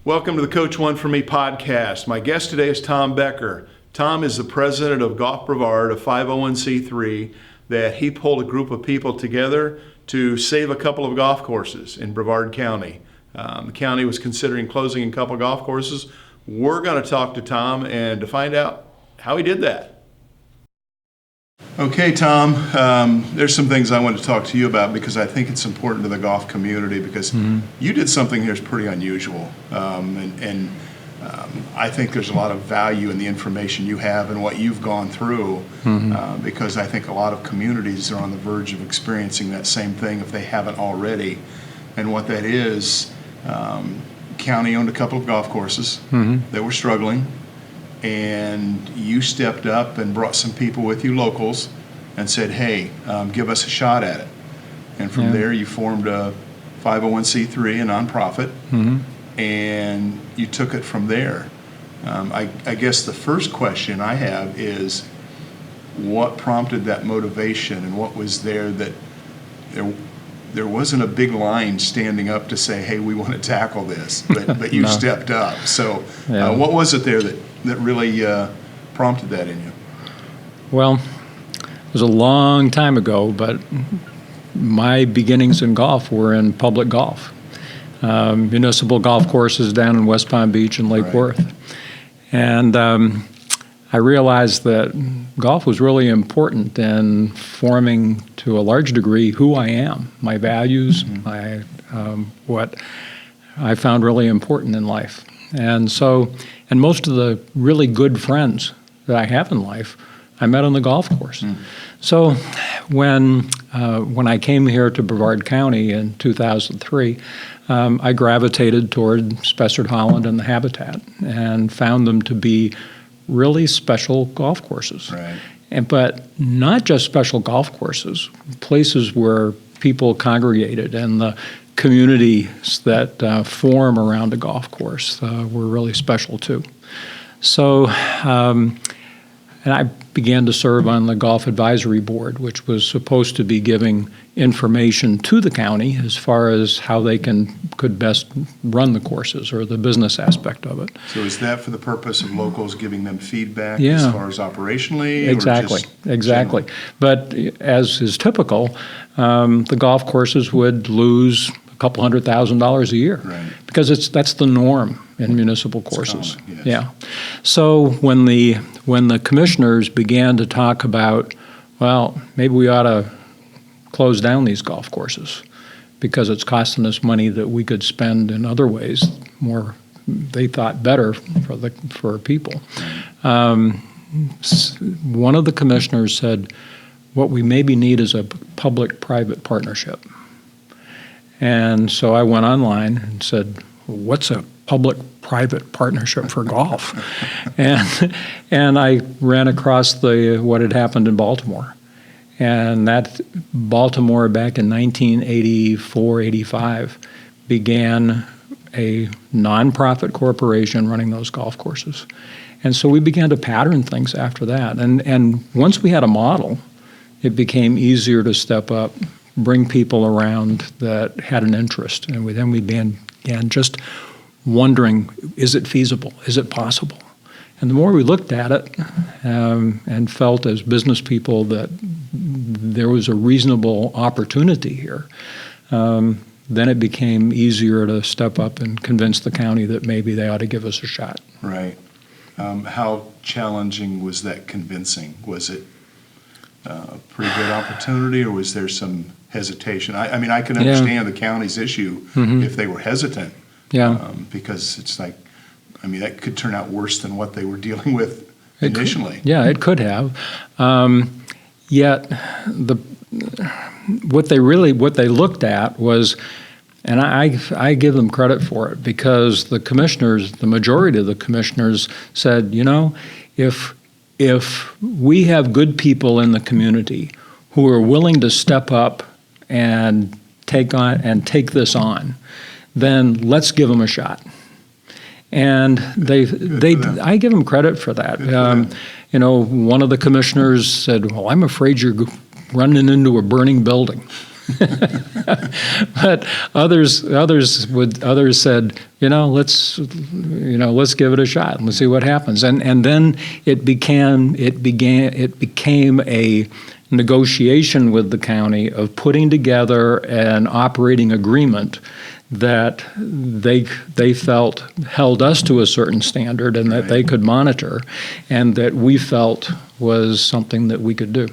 Welcome to the Coach14Me Podcast. My guest today is Tom Becker. Tom is the president of Golf Brevard, a 501c3, that he pulled a group of people together to save a couple of golf courses in Brevard County. The county was considering closing a couple of golf courses. We're going to talk to Tom and to find out how he did that. Okay, Tom, there's some things I want to talk to you about because I think it's important to the golf community because you did something here that's pretty unusual. I think there's a lot of value in the information you have and what you've gone through because I think a lot of communities are on the verge of experiencing that same thing if they haven't already. And what that is, county owned a couple of golf courses that were struggling. And you stepped up and brought some people with you, locals, and said, hey, give us a shot at it. And from there you formed a 501c3, a nonprofit, and you took it from there. I guess the first question I have is, what prompted that motivation, and what was there that there wasn't a big line standing up to say, hey, we want to tackle this, but you stepped up. So what was it there that really prompted that in you? Well, it was a long time ago, but my beginnings in golf were in public golf. Municipal golf courses down in West Palm Beach and Lake Worth. And I realized that golf was really important in forming, to a large degree, who I am, my values, what I found really important in life. And most of the really good friends that I have in life, I met on the golf course. So when I came here to Brevard County in 2003, I gravitated toward Spessard Holland and the Habitat and found them to be really special golf courses. But not just special golf courses, places where people congregated and the communities that form around a golf course were really special too. So, and I began to serve on the Golf Advisory Board, which was supposed to be giving information to the county as far as how they could best run the courses or the business aspect of it. So is that for the purpose of locals giving them feedback as far as operationally? Exactly. Generally? But as is typical, the golf courses would lose a couple $100,000 a year because that's the norm in municipal courses. So when the commissioners began to talk about, well, maybe we ought to close down these golf courses because it's costing us money that we could spend in other ways, more they thought better for people. One of the commissioners said, what we maybe need is a public-private partnership. And so I went online and said, what's a public-private partnership for golf? and I ran across what had happened in Baltimore. And that Baltimore back in 1984, 85 began a nonprofit corporation running those golf courses. And so we began to pattern things after that. And once we had a model, it became easier to step up, bring people around that had an interest. And then we began just wondering, is it feasible? Is it possible? And the more we looked at it and felt as business people that there was a reasonable opportunity here, then it became easier to step up and convince the county that maybe they ought to give us a shot. Right. How challenging was that convincing? Was it a pretty good opportunity, or was there some hesitation? I mean, I can understand the county's issue if they were hesitant. Because it's like, I mean, that could turn out worse than what they were dealing with initially. It could have. Yet, what they looked at was, and I give them credit for it, because the commissioners, the majority of the commissioners said, if we have good people in the community who are willing to step up and take this on, then let's give them a shot. And I give them credit for that. One of the commissioners said, well, I'm afraid you're running into a burning building. But others said, let's give it a shot and let's see what happens. And then it became a negotiation with the county of putting together an operating agreement that they felt held us to a certain standard and that they could monitor, and that we felt was something that we could do.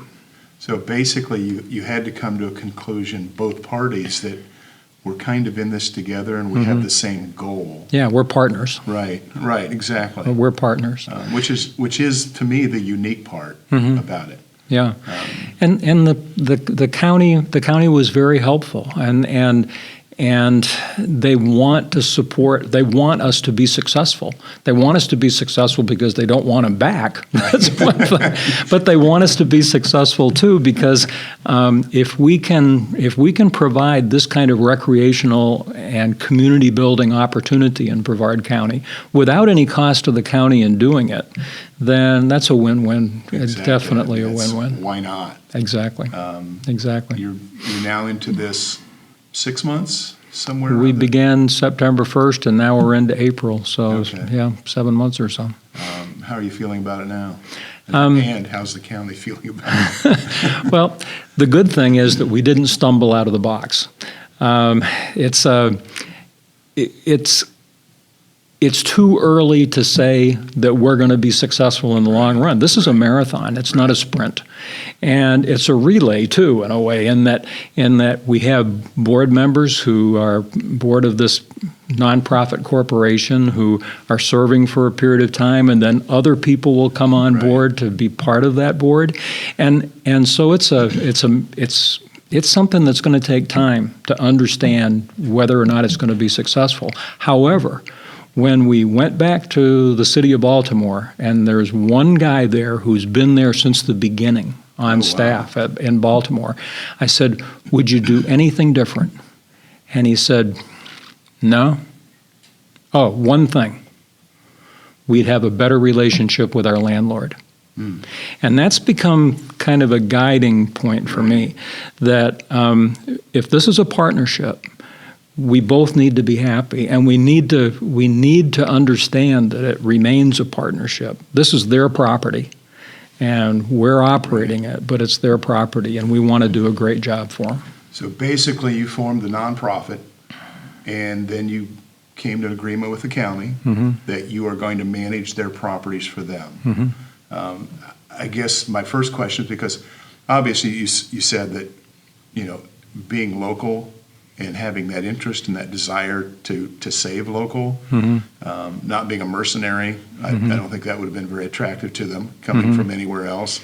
So basically, you had to come to a conclusion, both parties, that we're kind of in this together and we have the same goal. Yeah, we're partners. Right, exactly. We're partners. Which is to me the unique part about it. Yeah, and the county was very helpful, and they want to support. They want us to be successful. They want us to be successful because they don't want them back. That's one thing. But they want us to be successful too, because if we can provide this kind of recreational and community building opportunity in Brevard County without any cost to the county in doing it, then that's a win-win. Exactly. It's definitely a win-win. Why not? Exactly. Exactly. You're now into this 6 months, somewhere? We began September 1st, and now we're into April, so yeah, 7 months or so. How are you feeling about it now? And how's the county feeling about it? Well, the good thing is that we didn't stumble out of the box. It's too early to say that we're going to be successful in the long run. This is a marathon. It's not a sprint. And it's a relay, too, in a way, in that we have board members who are board of this nonprofit corporation who are serving for a period of time, and then other people will come on board to be part of that board. And so it's something that's going to take time to understand whether or not it's going to be successful. However, when we went back to the city of Baltimore, and there's one guy there who's been there since the beginning on staff in Baltimore, I said, "Would you do anything different?" And he said, "No." "Oh, one thing. We'd have a better relationship with our landlord." And that's become kind of a guiding point for me, that if this is a partnership, we both need to be happy, and we need to understand that it remains a partnership. This is their property, and we're operating it, but it's their property, and we want to do a great job for them. So basically, you formed the nonprofit, and then you came to an agreement with the county that you are going to manage their properties for them. I guess my first question is, because obviously you said that, being local and having that interest and that desire to save local, not being a mercenary, I don't think that would have been very attractive to them coming from anywhere else.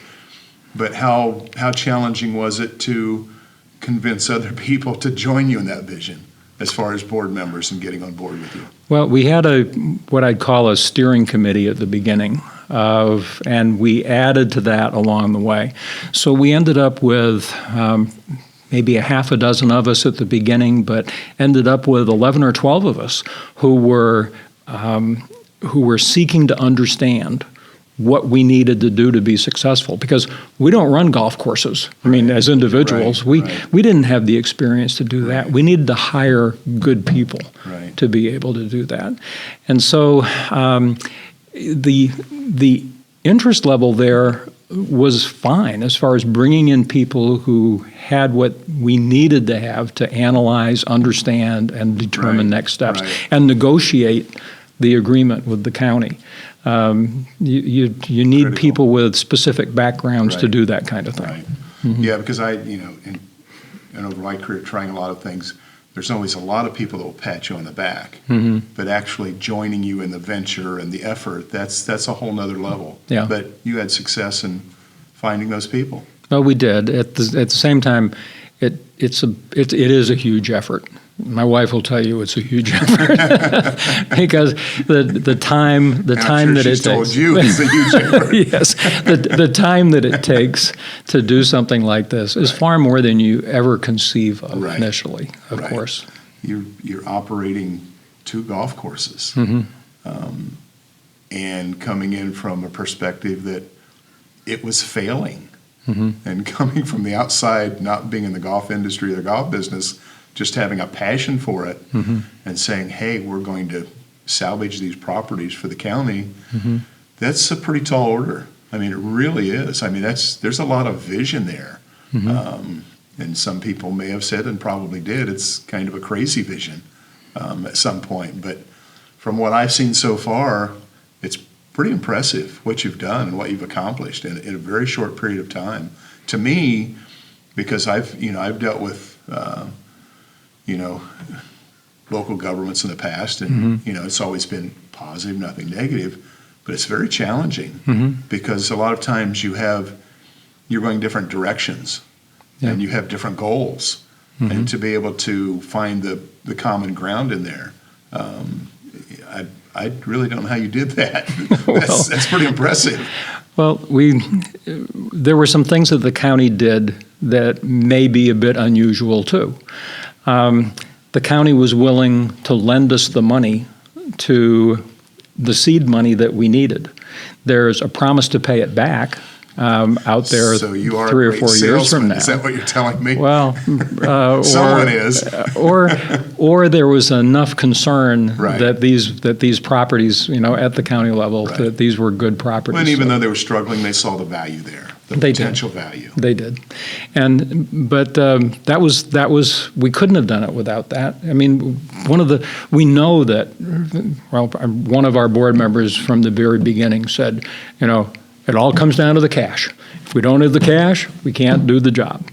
But how challenging was it to convince other people to join you in that vision, as far as board members and getting on board with you? Well, we had what I'd call a steering committee at the beginning, and we added to that along the way. So we ended up with maybe a half a dozen of us at the beginning, but ended up with 11 or 12 of us who were seeking to understand what we needed to do to be successful, because we don't run golf courses. I mean, as individuals, we didn't have the experience to do that. We needed to hire good people to be able to do that. And so the interest level there was fine as far as bringing in people who had what we needed to have to analyze, understand, and determine next steps, and negotiate the agreement with the county. You need people with specific backgrounds to do that kind of thing. Yeah, because in over my career trying a lot of things, there's always a lot of people that will pat you on the back, but actually joining you in the venture and the effort, that's a whole nother level. Yeah. But you had success in finding those people. Well, we did. At the same time, it is a huge effort. My wife will tell you it's a huge effort because the time that it takes. Told you it's a huge effort. Yes, the time that it takes to do something like this is far more than you ever conceive of initially. Of course, you're operating 2 golf courses, and coming in from a perspective that it was failing. And coming from the outside, not being in the golf industry or the golf business, just having a passion for it and saying, hey, we're going to salvage these properties for the county, that's a pretty tall order. I mean, it really is. I mean, there's a lot of vision there. And some people may have said, and probably did, it's kind of a crazy vision at some point. But from what I've seen so far, it's pretty impressive what you've done and what you've accomplished in a very short period of time. To me, because I've dealt with local governments in the past, and it's always been positive, nothing negative, but it's very challenging because a lot of times you're going different directions and you have different goals, and to be able to find the common ground in there, I really don't know how you did that. That's pretty impressive. Well, there were some things that the county did that may be a bit unusual too. The county was willing to lend us the money, the seed money that we needed. There's a promise to pay it back out there so you are 3 or 4 years from now. Is that what you're telling me? Well, someone is. or there was enough concern right. that these properties, at the county level, right. that these were good properties. And even though they were struggling, they saw the value there, the potential value. They did, but that was we couldn't have done it without that. I mean, we know that. Well, one of our board members from the very beginning said, it all comes down to the cash. If we don't have the cash, we can't do the job.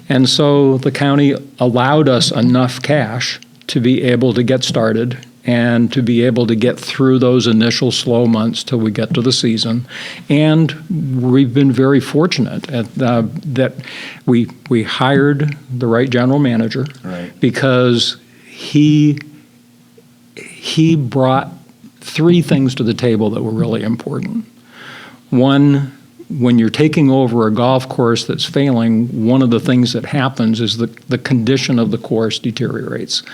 And so the county allowed us enough cash to be able to get started and to be able to get through those initial slow months till we get to the season. And we've been very fortunate that we hired the right general manager, right. because he brought 3 things to the table that were really important. One, when you're taking over a golf course that's failing, one of the things that happens is the condition of the course deteriorates.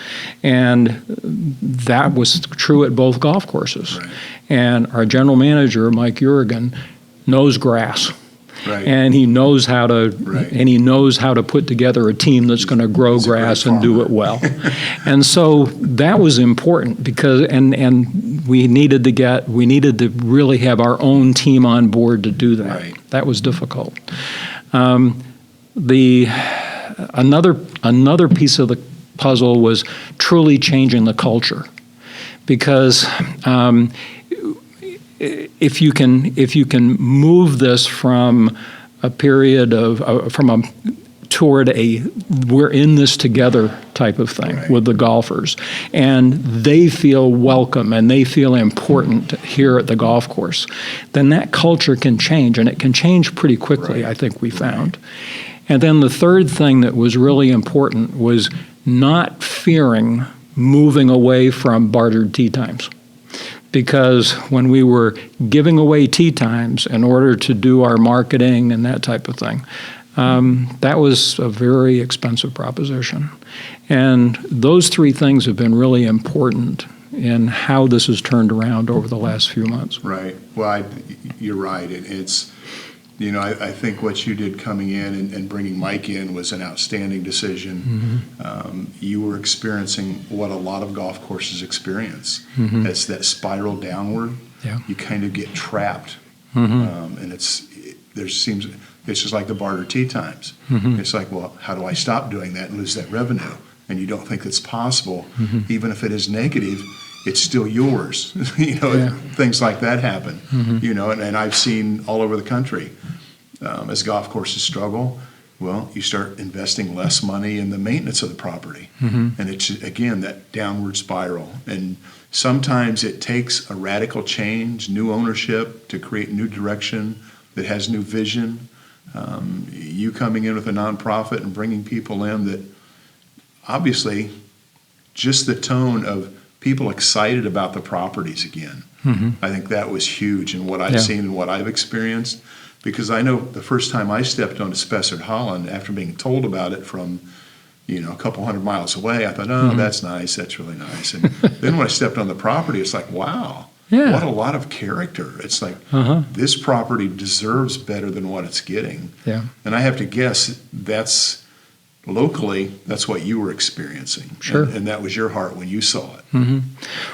And that was true at both golf courses. Right. And our general manager, Mike Urigan, knows grass. Right. And he knows how to right. and he knows how to put together a team that's going to grow grass and do it well. And so that was important because and we needed to really have our own team on board to do that. Right. That was difficult. Another piece of the puzzle was truly changing the culture, because if you can move this from a period of toward a we're in this together type of thing right. with the golfers, and they feel welcome and they feel important here at the golf course, then that culture can change, and it can change pretty quickly, right. I think we found. And then the third thing that was really important was not fearing moving away from bartered tee times. Because when we were giving away tee times in order to do our marketing and that type of thing, that was a very expensive proposition. And those 3 things have been really important in how this has turned around over the last few months. Right. Well, you're right. It's, I think what you did coming in and bringing Mike in was an outstanding decision. You were experiencing what a lot of golf courses experience. It's that spiral downward. Yeah. You kind of get trapped, and it's just like the barter tee times. It's like, well, how do I stop doing that and lose that revenue? And you don't think it's possible, even if it is negative. It's still yours. Yeah. Things like that happen. And I've seen all over the country. As golf courses struggle, well, you start investing less money in the maintenance of the property. And it's, again, that downward spiral. And sometimes it takes a radical change, new ownership, to create new direction that has new vision. You coming in with a nonprofit and bringing people in that, obviously, just the tone of people excited about the properties again. I think that was huge in what I've seen and what I've experienced. Because I know the first time I stepped onto Spessard Holland, after being told about it from, a couple hundred miles away, I thought, oh, that's nice, that's really nice. And then when I stepped on the property, it's like, wow, Yeah. What a lot of character. It's like, this property deserves better than what it's getting. Yeah. And I have to guess locally, that's what you were experiencing. Sure. And that was your heart when you saw it.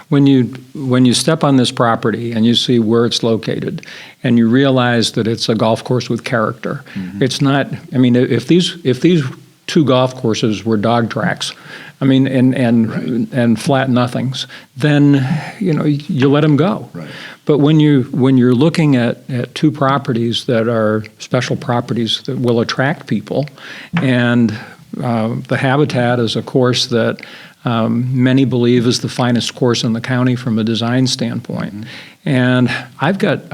When you step on this property and you see where it's located and you realize that it's a golf course with character, it's not, I mean, if these two golf courses were dog tracks, I mean, and flat nothings, then, you let them go. Right. But when you're looking at two properties that are special properties that will attract people, and the Habitat is a course that many believe is the finest course in the county from a design standpoint, and I've got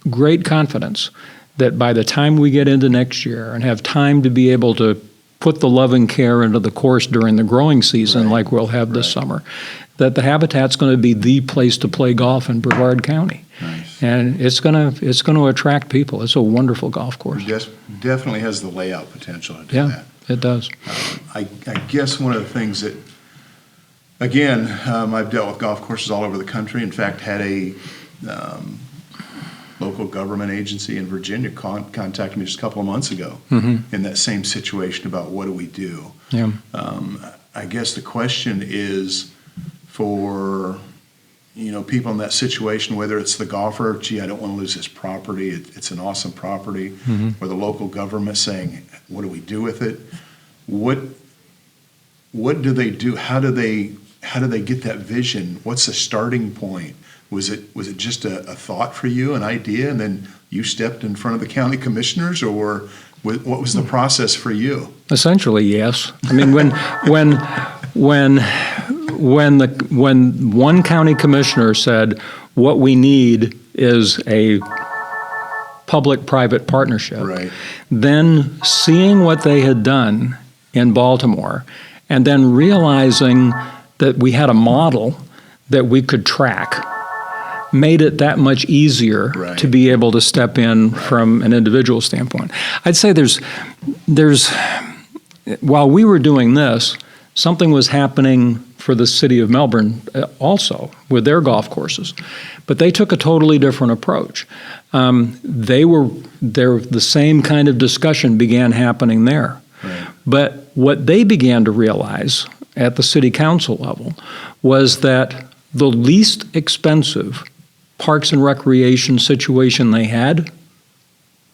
great confidence that by the time we get into next year and have time to be able to put the love and care into the course during the growing season like we'll have this summer, that the Habitat's going to be the place to play golf in Brevard County. Nice. And it's going to attract people. It's a wonderful golf course. It definitely has the layout potential to do that. It does. I guess one of the things that, again, I've dealt with golf courses all over the country. In fact, had a local government agency in Virginia contacted me just a couple of months ago in that same situation about what do we do. Yeah. I guess the question is for people in that situation, whether it's the golfer, gee, I don't want to lose this property, it's an awesome property, or the local government saying, what do we do with it? What do they do? How do they get that vision? What's the starting point? Was it just a thought for you, an idea, and then you stepped in front of the county commissioners, or what was the process for you? Essentially, yes. I mean, when one county commissioner said, what we need is a public-private partnership, then seeing what they had done in Baltimore, and then realizing that we had a model that we could track, made it that much easier to be able to step in from an individual standpoint. I'd say there's while we were doing this, something was happening for the city of Melbourne also with their golf courses, but they took a totally different approach. The same kind of discussion began happening there. But what they began to realize at the city council level was that the least expensive parks and recreation situation they had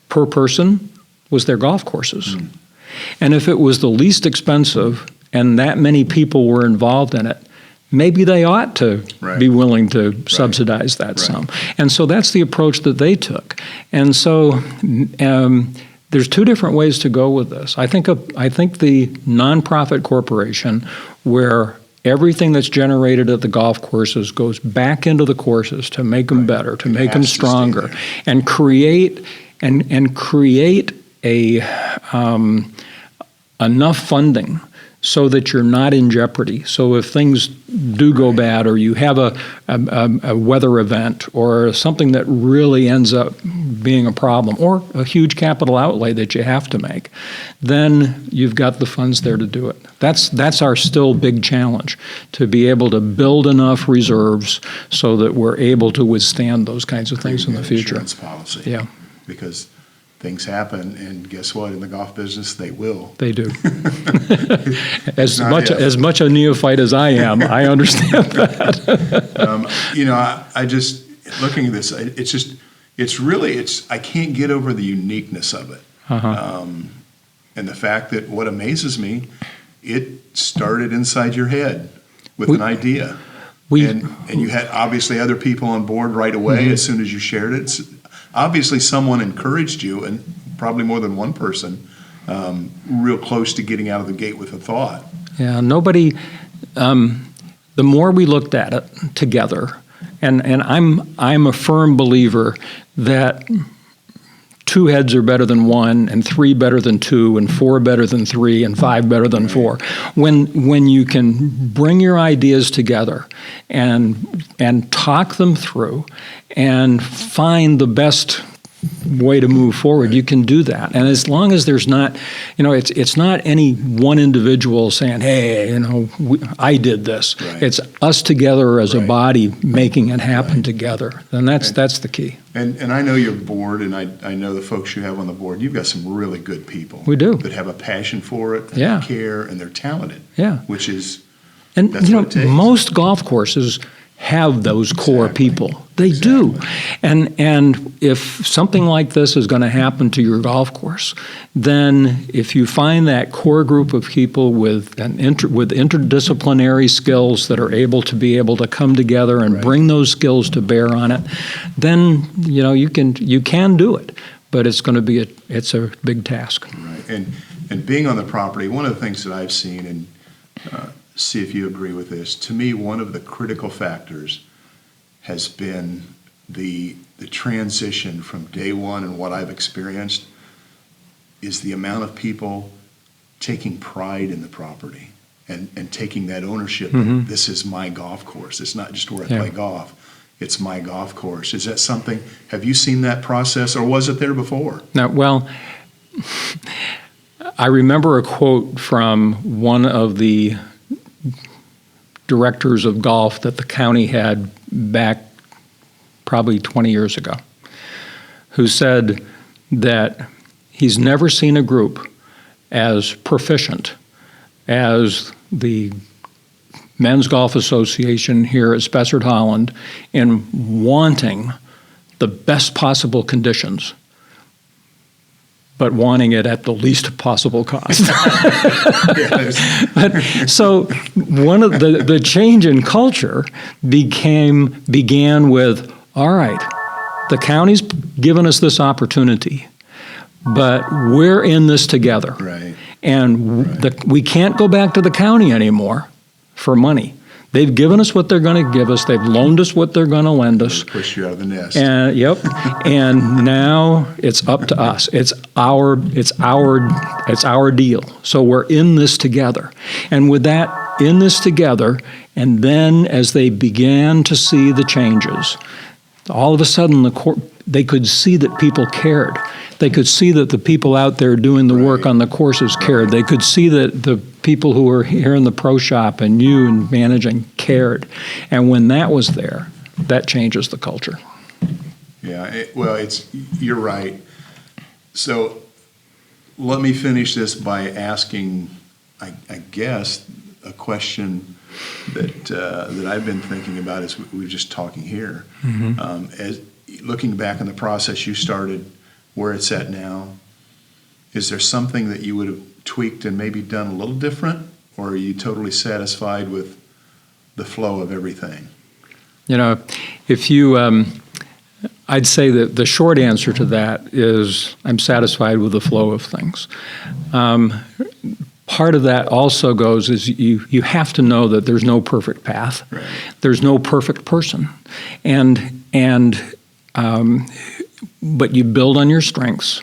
per person was their golf courses. And if it was the least expensive and that many people were involved in it, maybe they ought to be willing to subsidize that sum. And so that's the approach that they took. And so there's two different ways to go with this. I think the nonprofit corporation, where everything that's generated at the golf courses goes back into the courses to make them better, to make them stronger, and create enough funding so that you're not in jeopardy. So if things do go bad, or you have a weather event or something that really ends up being a problem, or a huge capital outlay that you have to make, then you've got the funds there to do it. That's our still big challenge, to be able to build enough reserves so that we're able to withstand those kinds of things in the future. Insurance policy. Yeah. Because things happen, and guess what? In the golf business, they will. They do. As much a neophyte as I am, I understand that. I just, looking at this, I can't get over the uniqueness of it. And the fact that what amazes me, it started inside your head with an idea. And you had obviously other people on board right away as soon as you shared it. Obviously, someone encouraged you, and probably more than one person, real close to getting out of the gate with a thought. Yeah, nobody. The more we looked at it together, and I'm a firm believer that 2 heads are better than 1, and 3 better than 2, and 4 better than 3, and 5 better than 4. When you can bring your ideas together and talk them through and find the best way to move forward, you can do that. And as long as there's not, it's not any one individual saying, hey, I did this. Right. It's us together as a Right. body making it happen together. And that's the key. And I know your board, and I know the folks you have on the board. You've got some really good people. We do. That have a passion for it, and Yeah. care, and they're talented. Yeah. Which is, And that's what it takes. most golf courses have those core Exactly. people. They do. And if something like this is going to happen to your golf course, then if you find that core group of people with interdisciplinary skills that are able to come together and Right. bring those skills to bear on it, then you can do it. But it's going to be it's a big task. Right. And being on the property, one of the things that I've seen, and see if you agree with this, to me, one of the critical factors has been the transition from day one, and what I've experienced is the amount of people taking pride in the property and taking that ownership. Mm-hmm. This is my golf course. It's not just where I Yeah. play golf. It's my golf course. Is that something, have you seen that process, or was it there before? Now, well, I remember a quote from one of the directors of golf that the county had back probably 20 years ago, who said that he's never seen a group as proficient as the Men's Golf Association here at Spessard Holland in wanting the best possible conditions, but wanting it at the least possible cost. So one of the change in culture began with, all right, the county's given us this opportunity, but we're in this together. Right. And we can't go back to the county anymore for money. They've given us what they're going to give us. They've loaned us what they're going to lend us. Push you out of the nest. And yep. And now it's up to us. It's our deal. So we're in this together. And with that, in this together, and then as they began to see the changes, all of a sudden they could see that people cared. They could see that the people out there doing the work on the courses cared. They could see that the people who were here in the pro shop and you and managing cared. And when that was there, that changes the culture. Yeah, you're right. So let me finish this by asking, I guess, a question that I've been thinking about as we were just talking here. Mm-hmm. As looking back on the process you started, where it's at now, is there something that you would have tweaked and maybe done a little different, or are you totally satisfied with the flow of everything? If you, I'd say that the short answer to that is I'm satisfied with the flow of things. Part of that also goes is you have to know that there's no perfect path. Right. There's no perfect person. But you build on your strengths.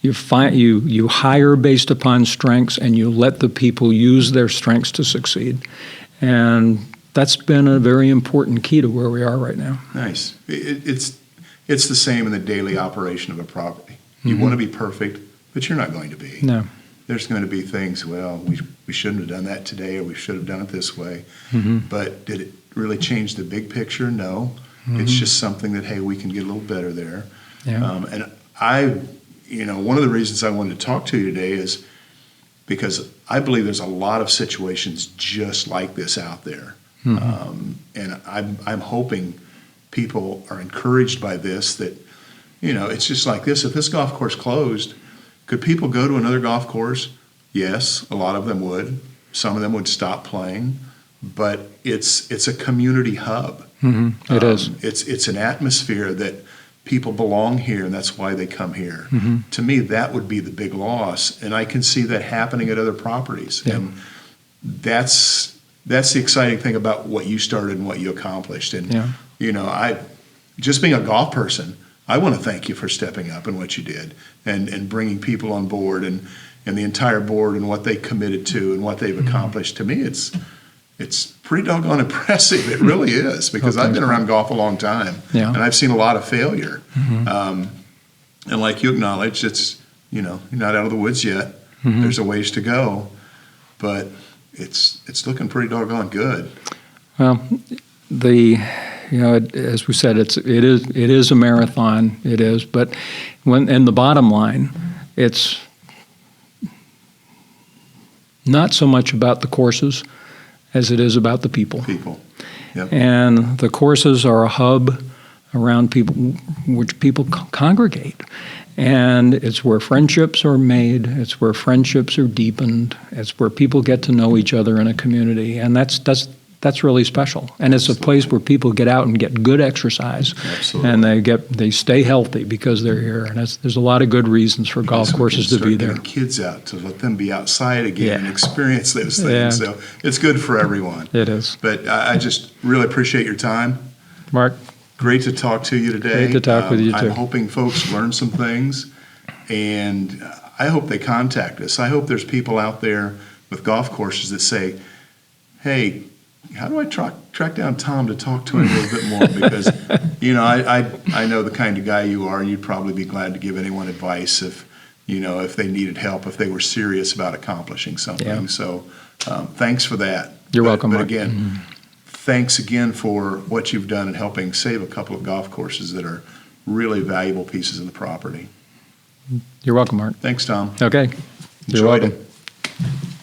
You hire based upon strengths, and you let the people use their strengths to succeed. And that's been a very important key to where we are right now. Nice. It's the same in the daily operation of a property. You want to be perfect, but you're not going to be. No. There's going to be things, well, we shouldn't have done that today, or we should have done it this way. Mm-hmm. But did it really change the big picture? No. Mm-hmm. It's just something that, hey, we can get a little better there. Yeah. And one of the reasons I wanted to talk to you today is because I believe there's a lot of situations just like this out there. Mm-hmm. And I'm hoping people are encouraged by this, that, it's just like this. If this golf course closed, could people go to another golf course? Yes, a lot of them would. Some of them would stop playing. But it's a community hub. Mm-hmm. It is. It's an atmosphere that people belong here, and that's why they come here. Mm-hmm. To me, that would be the big loss, and I can see that happening at other properties. Yeah. And that's the exciting thing about what you started and what you accomplished. And I just being a golf person, I want to thank you for stepping up and what you did, and bringing people on board, and the entire board and what they committed to and what they've accomplished. To me, it's pretty doggone impressive. It really is, because I've been around golf a long time, and I've seen a lot of failure. Mm-hmm. And like you acknowledged, it's, you're not out of the woods yet. There's a ways to go, but it's looking pretty doggone good. Well, as we said, it is a marathon. It is, but in the bottom line, it's not so much about the courses as it is about the people. Yep. And the courses are a hub around people, which people congregate. And it's where friendships are made. It's where friendships are deepened. It's where people get to know each other in a community. And that's really special. And it's a place where people get out and get good exercise. Absolutely. And they stay healthy because they're here. And there's a lot of good reasons for golf courses to be there. Getting kids out, to let them be outside again and experience those things. Yeah. So it's good for everyone. It is. But I just really appreciate your time. Mark, great to talk to you today. Great to talk with you too. I'm hoping folks learn some things, and I hope they contact us. I hope there's people out there with golf courses that say, hey, how do I track down Tom to talk to him a little bit more? Because, I know the kind of guy you are, and you'd probably be glad to give anyone advice if they needed help, if they were serious about accomplishing something. Yeah. So thanks for that. You're welcome, But Mark. again, thanks again for what you've done in helping save a couple of golf courses that are really valuable pieces of the property. You're welcome, Mark. Thanks, Tom. Okay. You're Enjoyed welcome. it.